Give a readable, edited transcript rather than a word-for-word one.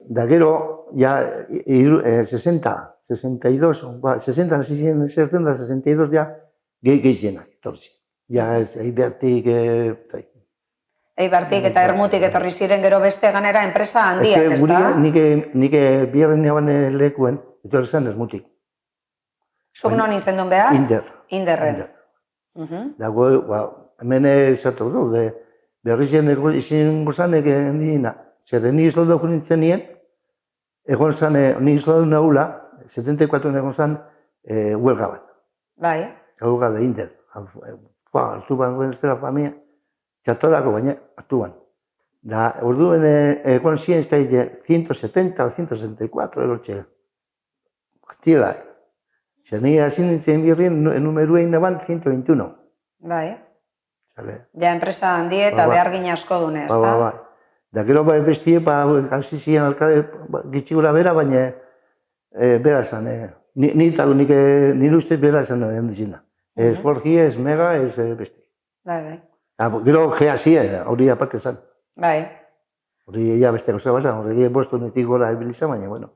Da gero, ja, 60, 62, 60 hasi ziren zerten da, 62 ja, gehienak etorzi. Ja, ez, Eibartik, Eibartik eta Ermutik etorri ziren gero beste ganera enpresa handiak, ez da? Nik biherren jaban lekuen, etorri zen Ermutik. Zuk non izendun behar? Inderren. Dago, hemen esatu du, berriz izan gozanek nina. Zer, ni izoldo nintzen nien, egon zan, ni izoldo nahula, 74 egon zan, huelga bat. Bai. Huelga da Inder. Hartu ban guen zera familia, txatolako baina hartu ban. Da, orduen egon ziren, ez da, 170 o 174 erotxe. Tila. Zer, ni hasi nintzen birrien, numeruein naban 121. Bai. Ja, enpresa handi eta behar gina asko dune, ez da? Bai. Da, gero bestie, hasi ziren alkade gitxigura bera, baina bera esan, nire ustez bera esan handizina. Ez Forgia, ez Mega, ez besti. Bai. Gero gea ziren, hori aparte esan. Bai. Hori ja beste gauza bazan, hori bostu netik gora ebilizan, baina, bueno.